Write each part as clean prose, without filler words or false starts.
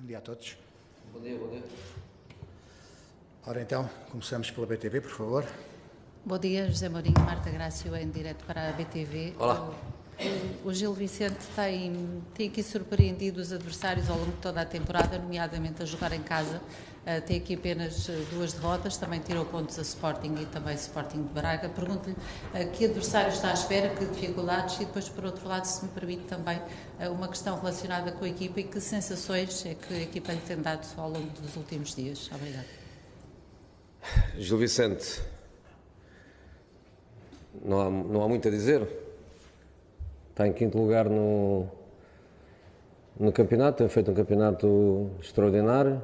Bom dia a todos. Bom dia, bom dia. Ora então, começamos pela BTV, por favor. Bom dia, José Mourinho, Marta Grácio, em direto para a BTV. Olá. O Gil Vicente tem aqui surpreendido os adversários ao longo de toda a temporada, nomeadamente a jogar em casa. Tem aqui apenas 2 derrotas, também tirou pontos a Sporting e também Sporting de Braga. Pergunto-lhe que adversário está à espera, que dificuldades, e depois, por outro lado, se me permite também uma questão relacionada com a equipa e que sensações é que a equipa lhe tem dado ao longo dos últimos dias. Obrigada. Gil Vicente, não há muito a dizer. Está em quinto lugar no campeonato, tem feito um campeonato extraordinário.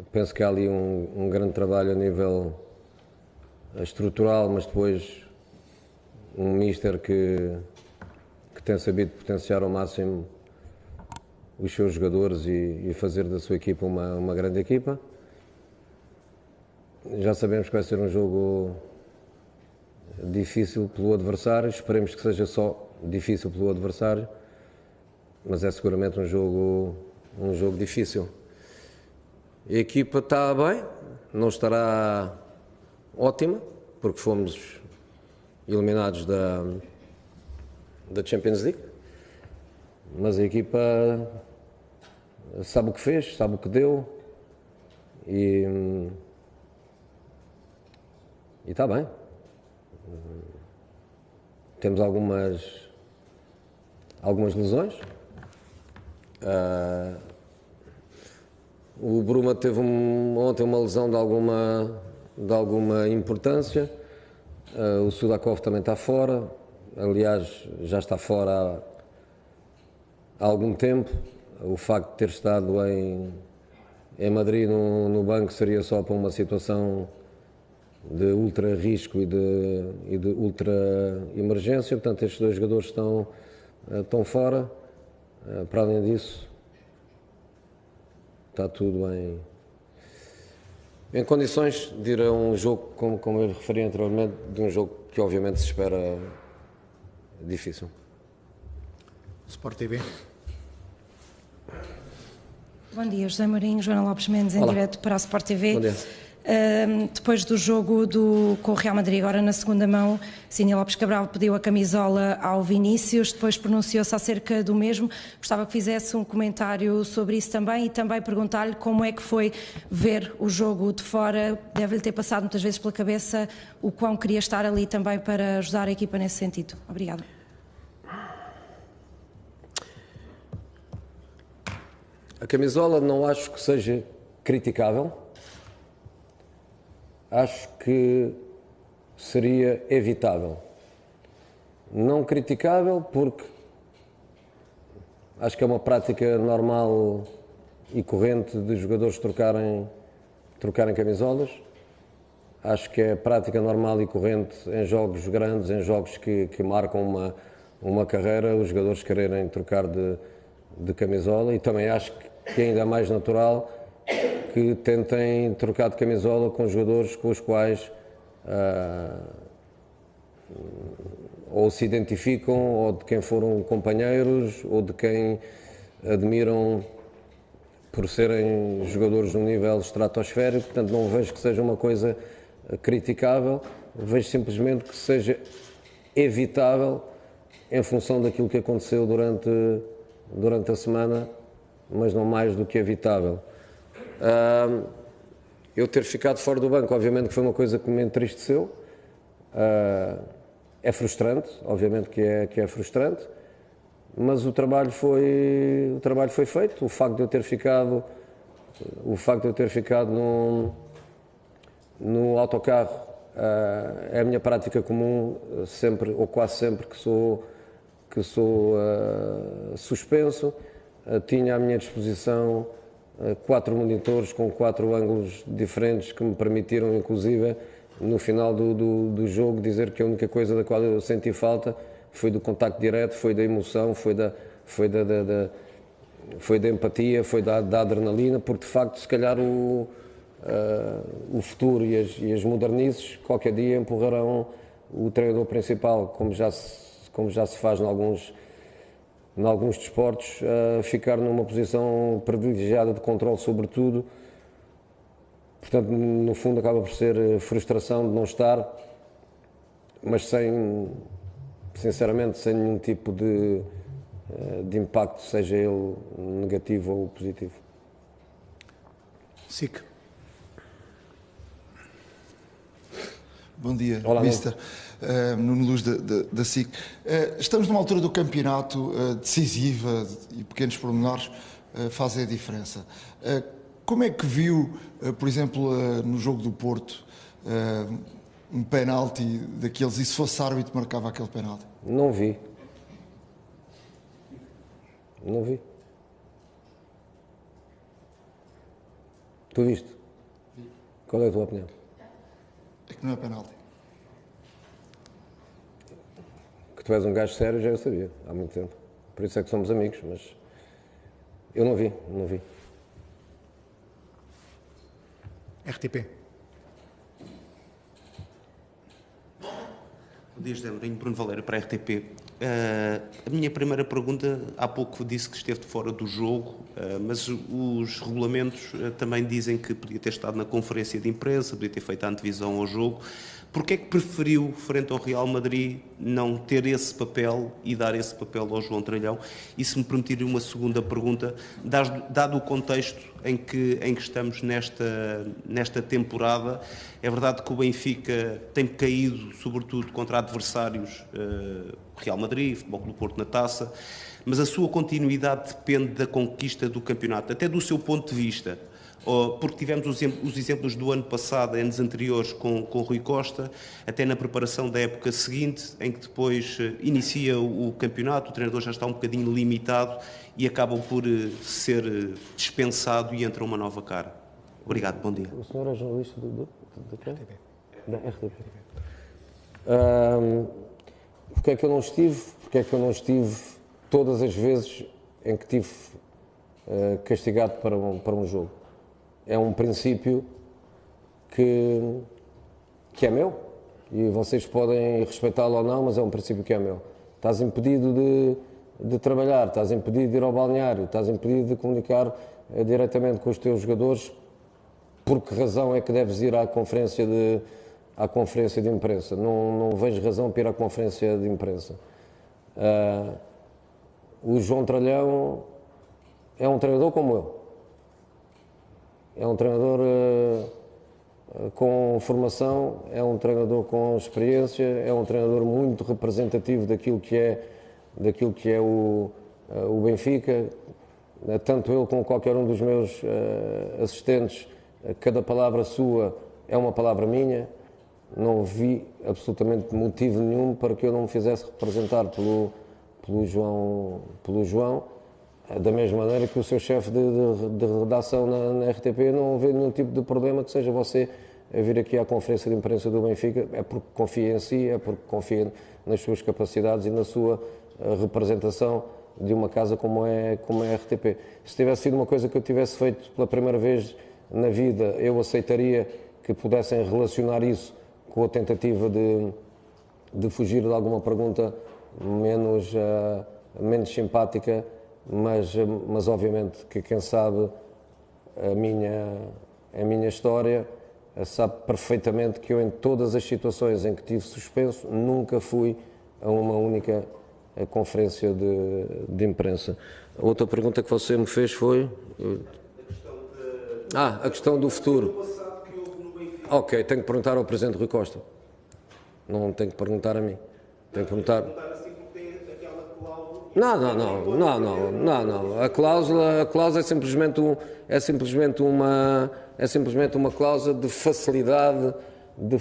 Penso que há ali um grande trabalho a nível estrutural, mas depois um míster que tem sabido potenciar ao máximo os seus jogadores e fazer da sua equipa uma grande equipa. Já sabemos que vai ser um jogo difícil pelo adversário, esperemos que seja só difícil pelo adversário, mas é seguramente um jogo difícil. A equipa está bem, não estará ótima, porque fomos eliminados da Champions League, mas a equipa sabe o que fez, sabe o que deu e está bem. Temos algumas lesões. O Bruma teve ontem uma lesão de alguma importância. O Sudakov também está fora. Aliás, já está fora há algum tempo. O facto de ter estado em Madrid no banco seria só para uma situação de ultra risco e de ultra emergência. Portanto, estes 2 jogadores estão fora. Para além disso, está tudo em condições de ir a um jogo, como eu referi anteriormente, de um jogo que obviamente se espera difícil. Sport TV. Bom dia, José Mourinho, Joana Lopes Mendes, em Olá. direto para a Sport TV. Bom dia. Depois do jogo com o Real Madrid, agora na segunda mão, Cine Lopes Cabral pediu a camisola ao Vinícius, depois pronunciou-se acerca do mesmo. Gostava que fizesse um comentário sobre isso também e também perguntar-lhe como é que foi ver o jogo de fora. Deve-lhe ter passado muitas vezes pela cabeça o quão queria estar ali também para ajudar a equipa nesse sentido. Obrigada. A camisola não acho que seja criticável. Acho que seria evitável. Não criticável porque acho que é uma prática normal e corrente de jogadores trocarem camisolas. Acho que é prática normal e corrente em jogos grandes, em jogos que marcam uma carreira, os jogadores quererem trocar de camisola, e também acho que é ainda mais natural que tentem trocar de camisola com jogadores com os quais ou se identificam, ou de quem foram companheiros, ou de quem admiram por serem jogadores de um nível estratosférico. Portanto, não vejo que seja uma coisa criticável, vejo simplesmente que seja evitável em função daquilo que aconteceu durante a semana, mas não mais do que evitável. Eu ter ficado fora do banco, obviamente que foi uma coisa que me entristeceu. É frustrante, obviamente que é frustrante, mas o trabalho foi feito. O facto de eu ter ficado no autocarro é a minha prática comum, sempre ou quase sempre que sou suspenso. Tinha à minha disposição 4 monitores com 4 ângulos diferentes que me permitiram, inclusive, no final do jogo, dizer que a única coisa da qual eu senti falta foi do contacto direto, foi da emoção, foi da empatia, foi da adrenalina, porque de facto, se calhar o futuro e as modernices qualquer dia empurrarão o treinador principal, como já se faz em em alguns desportos, ficar numa posição privilegiada de controle sobre tudo. Portanto, no fundo, acaba por ser frustração de não estar, mas sinceramente, sem nenhum tipo de impacto, seja ele negativo ou positivo. SIC. Bom dia, Olá, Mister. Nuno Luz da SIC. Estamos numa altura do campeonato decisiva e pequenos pormenores fazem a diferença. Como é que viu, por exemplo, no jogo do Porto, um penalti daqueles, e se fosse árbitro marcava aquele penalti? Não vi. Não vi. Tu viste? Vi. Qual é a tua opinião? É que não é penalti. Que tu és um gajo sério, já eu sabia, há muito tempo. Por isso é que somos amigos, mas eu não vi. RTP. Bom dia, José Mourinho, Bruno Valério para a RTP. A minha primeira pergunta, há pouco disse que esteve fora do jogo, mas os regulamentos também dizem que podia ter estado na conferência de imprensa, podia ter feito a antevisão ao jogo. Porquê é que preferiu, frente ao Real Madrid, não ter esse papel e dar esse papel ao João Tralhão? E se me permitirem uma segunda pergunta, dado o contexto em que estamos nesta temporada, é verdade que o Benfica tem caído, sobretudo, contra adversários, Real Madrid, Futebol Clube do Porto na Taça, mas a sua continuidade depende da conquista do campeonato, até do seu ponto de vista. Porque tivemos os exemplos do ano passado, anos anteriores, com Rui Costa, até na preparação da época seguinte, em que depois inicia o campeonato, o treinador já está um bocadinho limitado e acaba por ser dispensado e entra uma nova cara. Obrigado, bom dia. O senhor é jornalista de quê? RTP. Da RTP. Porque é que eu não estive? Porque é que eu não estive todas as vezes em que estive castigado para um jogo? É um princípio que é meu, e vocês podem respeitá-lo ou não, mas é um princípio que é meu. Estás impedido de trabalhar, estás impedido de ir ao balneário, estás impedido de comunicar diretamente com os teus jogadores. Por que razão é que deves ir à conferência de imprensa? Não vejo razão para ir à conferência de imprensa. O João Tralhão é um treinador como eu. É um treinador com formação, é um treinador com experiência, é um treinador muito representativo daquilo que é o Benfica. Tanto ele como qualquer um dos meus assistentes, cada palavra sua é uma palavra minha. Não vi absolutamente motivo nenhum para que eu não me fizesse representar pelo João. Da mesma maneira que o seu chefe de redação na RTP não vê nenhum tipo de problema que seja você a vir aqui à conferência de imprensa do Benfica, é porque confia em si, é porque confia nas suas capacidades e na sua representação de uma casa como é a RTP. Se tivesse sido uma coisa que eu tivesse feito pela primeira vez na vida, eu aceitaria que pudessem relacionar isso com a tentativa de fugir de alguma pergunta menos simpática. Mas obviamente que quem sabe a minha história sabe perfeitamente que eu, em todas as situações em que tive suspenso, nunca fui a uma única conferência de imprensa. A outra pergunta que você me fez foi... a questão do futuro. Ok, tenho que perguntar ao Presidente Rui Costa. Não tenho que perguntar a mim. Tenho que perguntar... Não. A cláusula é simplesmente uma cláusula de facilidade de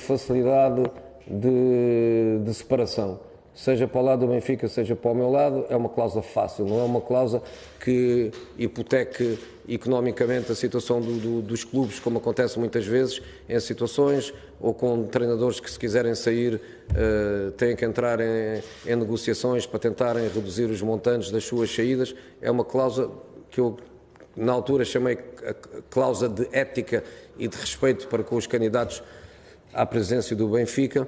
separação. Seja para o lado do Benfica, seja para o meu lado, é uma cláusula fácil, não é uma cláusula que hipoteque economicamente a situação dos clubes, como acontece muitas vezes em situações, ou com treinadores que, se quiserem sair, têm que entrar em negociações para tentarem reduzir os montantes das suas saídas. É uma cláusula que eu, na altura, chamei a cláusula de ética e de respeito para com os candidatos à presidência do Benfica.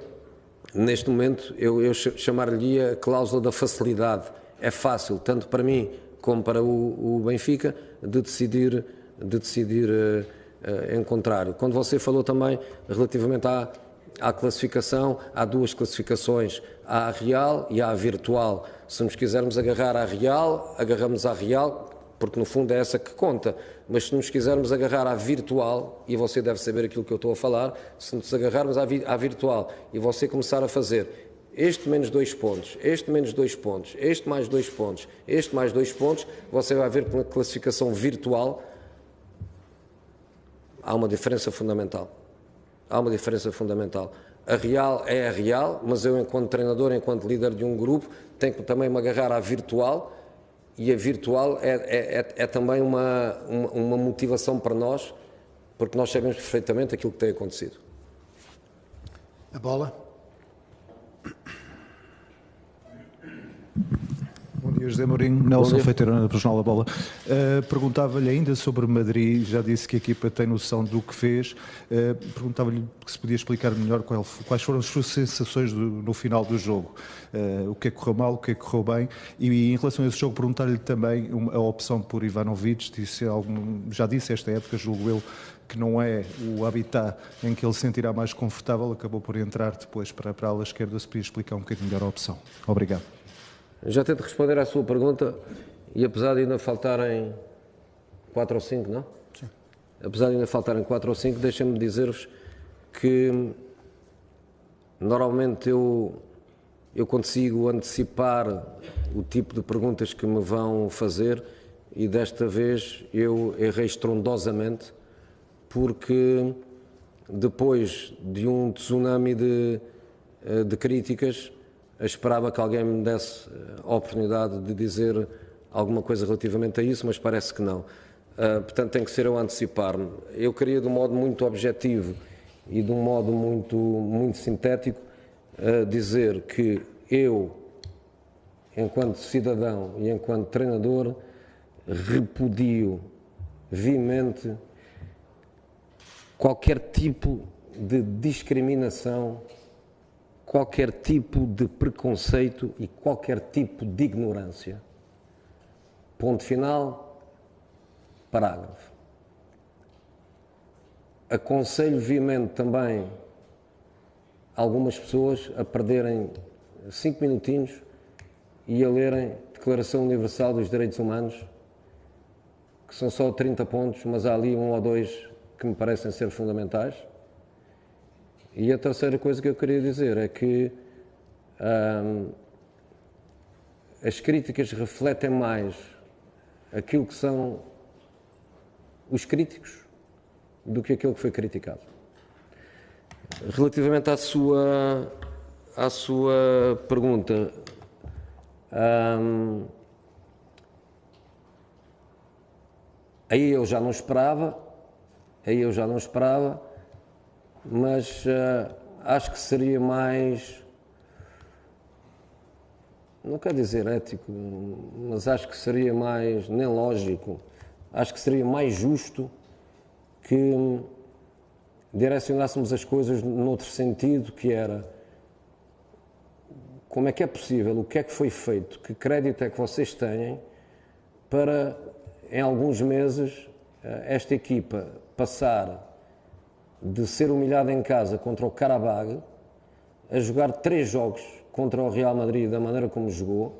Neste momento, eu chamar-lhe a cláusula da facilidade. é fácil, tanto para mim como para o Benfica, de decidir encontrar. Quando você falou também relativamente à classificação, há duas classificações, há a real e há a virtual. Se nos quisermos agarrar à real, agarramos à real, porque no fundo é essa que conta. Mas se nos quisermos agarrar à virtual, e você deve saber aquilo que eu estou a falar, se nos agarrarmos à virtual e você começar a fazer este menos 2 pontos, este menos 2 pontos, este mais 2 pontos, este mais 2 pontos, você vai ver que na classificação virtual há uma diferença fundamental. Há uma diferença fundamental. A real é a real, mas eu, enquanto treinador, enquanto líder de um grupo, tenho que também me agarrar à virtual, e a virtual é também uma motivação para nós, porque nós sabemos perfeitamente aquilo que tem acontecido. A bola. Bom dia, José Mourinho. Nelson Feiteirão, para o Jornal da Bola. Perguntava-lhe ainda sobre Madrid, já disse que a equipa tem noção do que fez. Perguntava-lhe se podia explicar melhor quais foram as suas sensações no final do jogo. O que é que correu mal, o que é que correu bem. E em relação a esse jogo, perguntar-lhe também a opção por Ivanovic. Já disse esta época, julgo eu, que não é o habitat em que ele se sentirá mais confortável. Acabou por entrar depois para a ala esquerda. Se podia explicar um bocadinho melhor a opção. Obrigado. Já tento responder à sua pergunta, e apesar de ainda faltarem 4 ou 5, não? Sim. Apesar de ainda faltarem 4 ou 5, deixem-me dizer-vos que normalmente eu consigo antecipar o tipo de perguntas que me vão fazer, e desta vez eu errei estrondosamente, porque depois de um tsunami de críticas, esperava que alguém me desse a oportunidade de dizer alguma coisa relativamente a isso, mas parece que não. Portanto, tem que ser eu a antecipar-me. Eu queria, de um modo muito objetivo e de um modo muito sintético, dizer que eu, enquanto cidadão e enquanto treinador, repudio veemente qualquer tipo de discriminação, qualquer tipo de preconceito e qualquer tipo de ignorância. Ponto final, parágrafo. Aconselho veemente também algumas pessoas a perderem 5 minutinhos e a lerem a Declaração Universal dos Direitos Humanos, que são só 30 pontos, mas há ali 1 ou 2 que me parecem ser fundamentais. E a terceira coisa que eu queria dizer é que as críticas refletem mais aquilo que são os críticos do que aquilo que foi criticado. Relativamente à sua pergunta, aí eu já não esperava, mas acho que seria mais, não quero dizer ético, mas acho que seria mais, nem lógico, acho que seria mais justo que direcionássemos as coisas noutro sentido, que era: como é que é possível, o que é que foi feito, que crédito é que vocês têm para, em alguns meses, esta equipa passar de ser humilhada em casa contra o Qarabag a jogar 3 jogos contra o Real Madrid da maneira como jogou,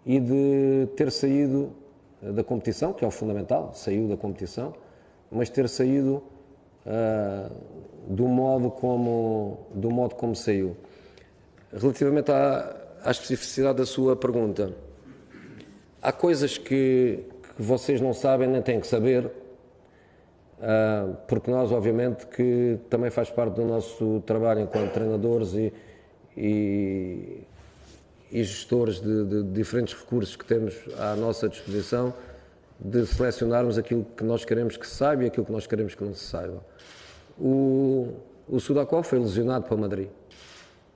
e de ter saído da competição, que é o fundamental, saiu da competição, mas ter saído do modo como saiu. Relativamente à especificidade da sua pergunta, há coisas que vocês não sabem nem têm que saber, porque nós, obviamente, que também faz parte do nosso trabalho enquanto treinadores e gestores de diferentes recursos que temos à nossa disposição, de selecionarmos aquilo que nós queremos que se saiba e aquilo que nós queremos que não se saiba. O Sudakov foi lesionado para Madrid.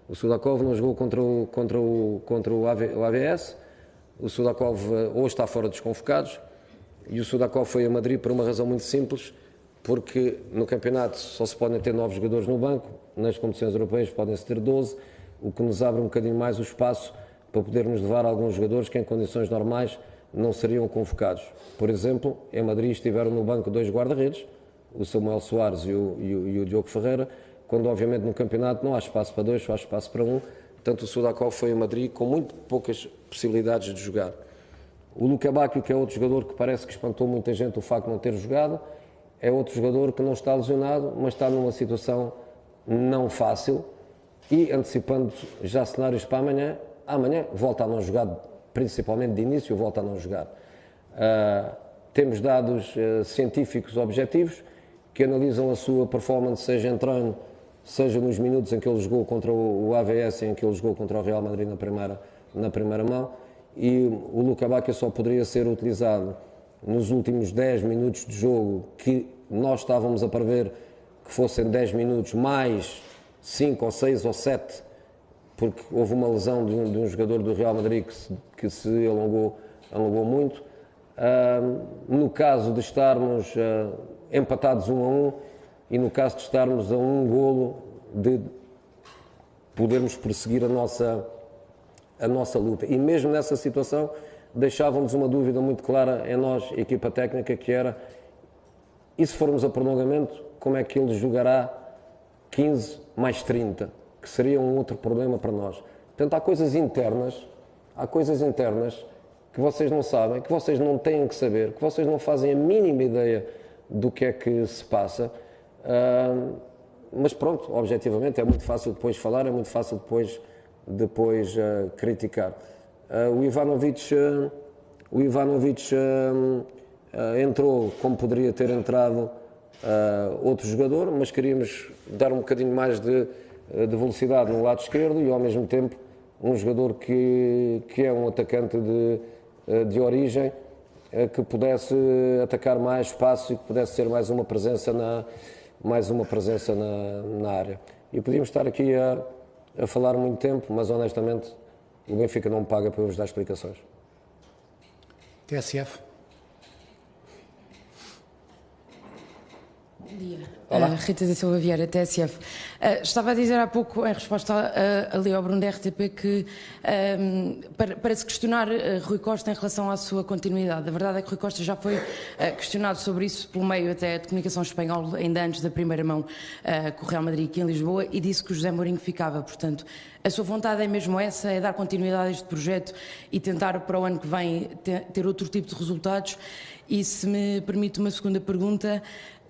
O Sudakov não jogou contra o AVS. O Sudakov hoje está fora dos convocados, e o Sudakov foi a Madrid por uma razão muito simples, porque no campeonato só se podem ter 9 jogadores no banco, nas competições europeias podem-se ter 12, o que nos abre um bocadinho mais o espaço para podermos levar alguns jogadores que em condições normais não seriam convocados. Por exemplo, em Madrid estiveram no banco 2 guarda-redes, o Samuel Soares e o Diogo Ferreira, quando obviamente no campeonato não há espaço para 2, só há espaço para 1. Portanto, o Sudakov foi a Madrid com muito poucas possibilidades de jogar. O Luka Bacchio, que é outro jogador que parece que espantou muita gente o facto de não ter jogado, é outro jogador que não está lesionado, mas está numa situação não fácil e antecipando já cenários para amanhã volta a não jogar, principalmente de início, volta a não jogar. Temos dados científicos objetivos que analisam a sua performance, seja em treino, seja nos minutos em que ele jogou contra o AVS, em que ele jogou contra o Real Madrid na primeira mão, e o Luka Bacchio só poderia ser utilizado nos últimos 10 minutos de jogo, que nós estávamos a prever que fossem 10 minutos mais 5 ou 6 ou 7, porque houve uma lesão de um jogador do Real Madrid que se alongou muito. No caso de estarmos empatados 1-1 e no caso de estarmos a um golo de podermos prosseguir a nossa luta. E mesmo nessa situação deixávamos uma dúvida muito clara em nós, equipa técnica, que era: e se formos a prolongamento, como é que ele jogará 15 mais 30? Que seria um outro problema para nós. Portanto, há coisas internas que vocês não sabem, que vocês não têm que saber, que vocês não fazem a mínima ideia do que é que se passa. Mas pronto, objetivamente é muito fácil depois falar, é muito fácil depois criticar. O Ivanovic entrou como poderia ter entrado outro jogador, mas queríamos dar um bocadinho mais de velocidade no lado esquerdo e ao mesmo tempo um jogador que é um atacante de origem, que pudesse atacar mais espaço e que pudesse ser mais uma presença na área. E podíamos estar aqui a falar muito tempo, mas honestamente o Benfica não me paga para eu vos dar explicações. TSF. Bom dia. Rita da Silva Vieira, TSF. Estava a dizer há pouco, em resposta ali ao Bruno da RTP, que para se questionar Rui Costa em relação à sua continuidade. A verdade é que Rui Costa já foi questionado sobre isso pelo meio até de comunicação espanhola, ainda antes da primeira mão com o Real Madrid aqui em Lisboa, e disse que o José Mourinho ficava. Portanto, a sua vontade é mesmo essa, é dar continuidade a este projeto e tentar para o ano que vem ter outro tipo de resultados. E se me permite uma segunda pergunta: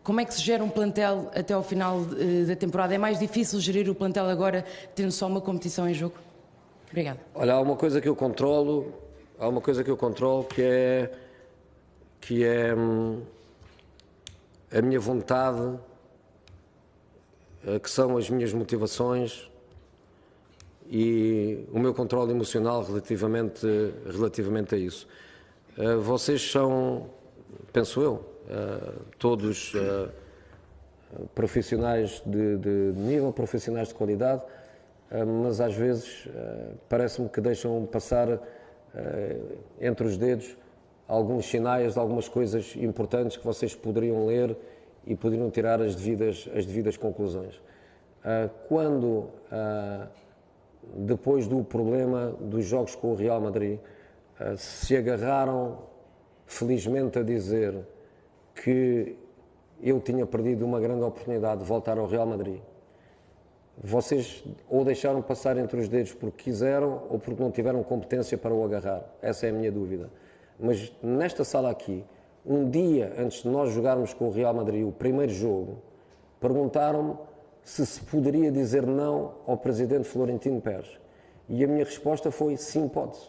como é que se gera um plantel até ao final da temporada? É mais difícil gerir o plantel agora, tendo só uma competição em jogo? Obrigada. Olha, há uma coisa que eu controlo, que é a minha vontade, que são as minhas motivações e o meu controle emocional relativamente a isso. Vocês são, penso eu, todos profissionais de nível, profissionais de qualidade, mas às vezes parece-me que deixam passar entre os dedos alguns sinais, algumas coisas importantes que vocês poderiam ler e poderiam tirar as devidas conclusões. Quando, depois do problema dos jogos com o Real Madrid, se agarraram felizmente a dizer que eu tinha perdido uma grande oportunidade de voltar ao Real Madrid, vocês ou deixaram passar entre os dedos porque quiseram ou porque não tiveram competência para o agarrar. Essa é a minha dúvida. Mas nesta sala aqui, um dia antes de nós jogarmos com o Real Madrid o primeiro jogo, perguntaram-me se poderia dizer não ao presidente Florentino Pérez. E a minha resposta foi: sim, pode-se.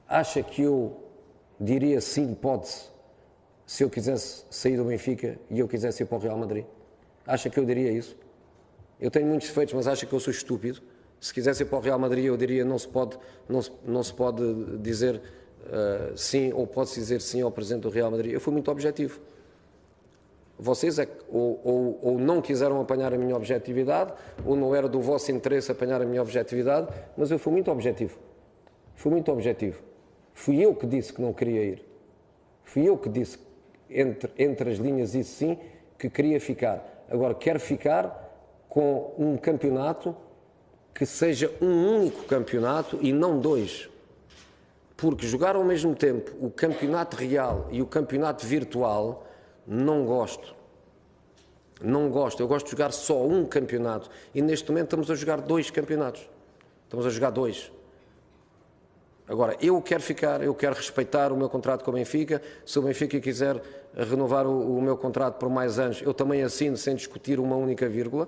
Acha que eu diria sim, pode-se, se eu quisesse sair do Benfica e eu quisesse ir para o Real Madrid? Acha que eu diria isso? Eu tenho muitos defeitos, mas acha que eu sou estúpido? Se quisesse ir para o Real Madrid, eu diria não se pode dizer sim, ou pode-se dizer sim ao presidente do Real Madrid. Eu fui muito objetivo. Vocês é que ou não quiseram apanhar a minha objetividade, ou não era do vosso interesse apanhar a minha objetividade, mas eu fui muito objetivo. Fui eu que disse que não queria ir. Fui eu que disse, entre as linhas, isso sim, que queria ficar. Agora, quero ficar com um campeonato que seja um único campeonato e não dois. Porque jogar ao mesmo tempo o campeonato real e o campeonato virtual, não gosto. Não gosto. Eu gosto de jogar só um campeonato. E neste momento estamos a jogar 2 campeonatos. Estamos a jogar 2. Agora, eu quero respeitar o meu contrato com o Benfica. Se o Benfica quiser renovar o meu contrato por mais anos, eu também assino sem discutir uma única vírgula.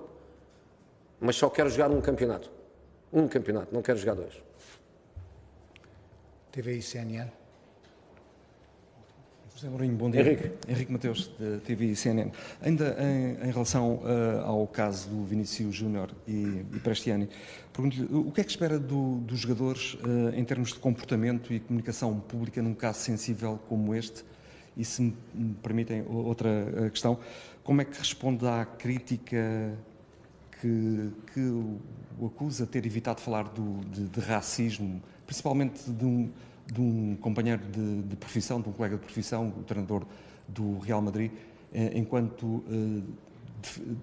Mas só quero jogar um campeonato. Um campeonato, não quero jogar 2. TVI CNN. José Mourinho, bom dia. Henrique Mateus, da TVI CNN. Ainda em relação ao caso do Vinícius Júnior e Prestiani, pergunto-lhe o que é que espera dos jogadores em termos de comportamento e comunicação pública num caso sensível como este? E se me permitem outra questão, como é que responde à crítica que o acusa de ter evitado falar de racismo, principalmente de um companheiro de profissão, de um colega de profissão, o treinador do Real Madrid, enquanto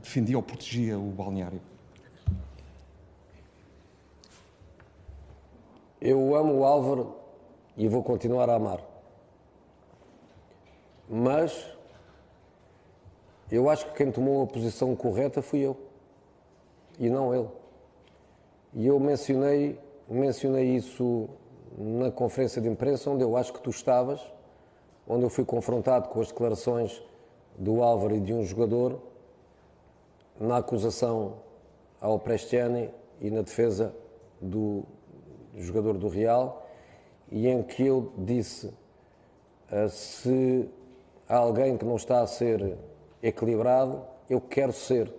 defendia ou protegia o balneário? Eu amo o Álvaro e vou continuar a amar. Mas eu acho que quem tomou a posição correta fui eu e não ele. E eu mencionei isso na conferência de imprensa, onde eu acho que tu estavas, onde eu fui confrontado com as declarações do Álvaro e de um jogador na acusação ao Prestiani e na defesa do jogador do Real, e em que eu disse se há alguém que não está a ser equilibrado, eu quero ser.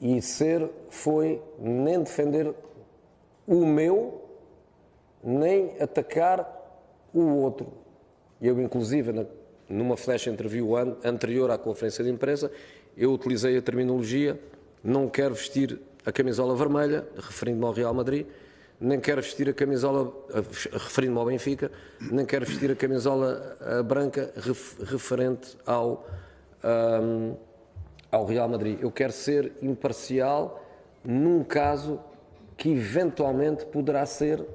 E ser foi nem defender o meu, nem atacar o outro. Eu, inclusive, numa flash interview anterior à conferência de imprensa, eu utilizei a terminologia: não quero vestir a camisola vermelha, referindo-me ao Real Madrid, nem quero vestir a camisola, referindo-me ao Benfica, nem quero vestir a camisola branca, referente ao Real Madrid. Eu quero ser imparcial num caso que eventualmente poderá ser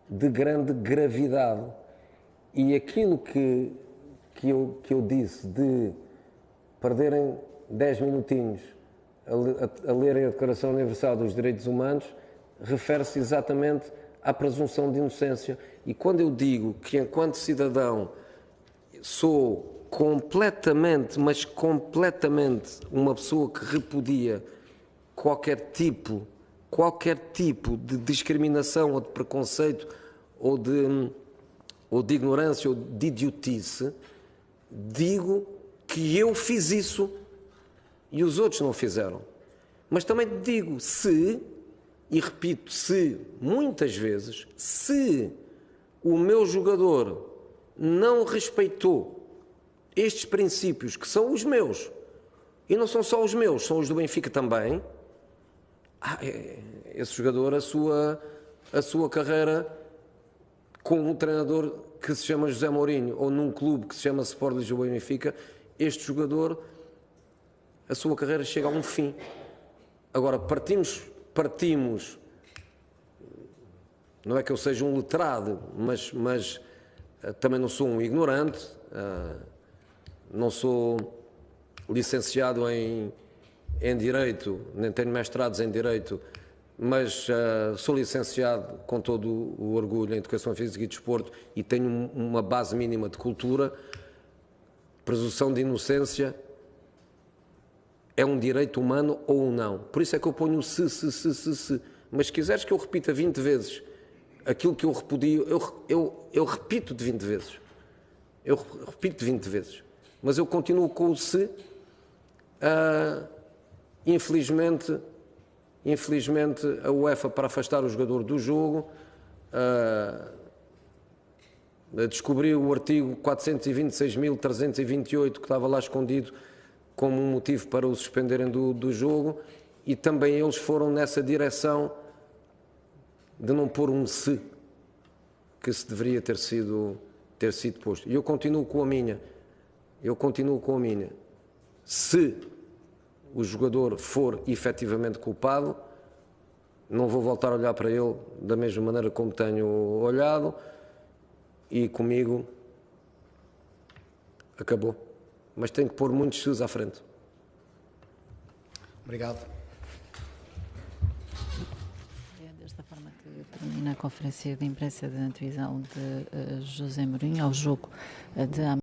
de grande gravidade. E aquilo que eu disse de perderem 10 minutinhos a lerem a Declaração Universal dos Direitos Humanos refere-se exatamente à presunção de inocência. E quando eu digo que, enquanto cidadão, sou completamente, mas completamente, uma pessoa que repudia qualquer tipo de discriminação ou de preconceito ou de ignorância ou de idiotice, digo que eu fiz isso e os outros não fizeram. Mas também digo e repito, muitas vezes, se o meu jogador não respeitou estes princípios, que são os meus, e não são só os meus, são os do Benfica também, esse jogador, a sua carreira com um treinador que se chama José Mourinho, ou num clube que se chama Sport Lisboa e Benfica, este jogador, a sua carreira chega a um fim. Agora, partimos, não é que eu seja um letrado, mas também não sou um ignorante, não sou licenciado em Direito, nem tenho mestrados em Direito, mas sou licenciado com todo o orgulho em Educação Física e Desporto e tenho uma base mínima de cultura. Presunção de inocência é um direito humano ou não. Por isso é que eu ponho o se. Mas se quiseres que eu repita 20 vezes aquilo que eu repudio, eu repito de 20 vezes. Eu repito de 20 vezes. Mas eu continuo com o se. Infelizmente, a UEFA, para afastar o jogador do jogo, descobriu o artigo 426.328 que estava lá escondido como um motivo para o suspenderem do jogo, e também eles foram nessa direção de não pôr um se, que se deveria ter sido posto. E eu continuo com a minha. Se o jogador for efetivamente culpado, não vou voltar a olhar para ele da mesma maneira como tenho olhado, e comigo acabou. Mas tenho que pôr muitos seus à frente. Obrigado. É desta forma que termina a conferência de imprensa de antevisão de José Mourinho ao jogo de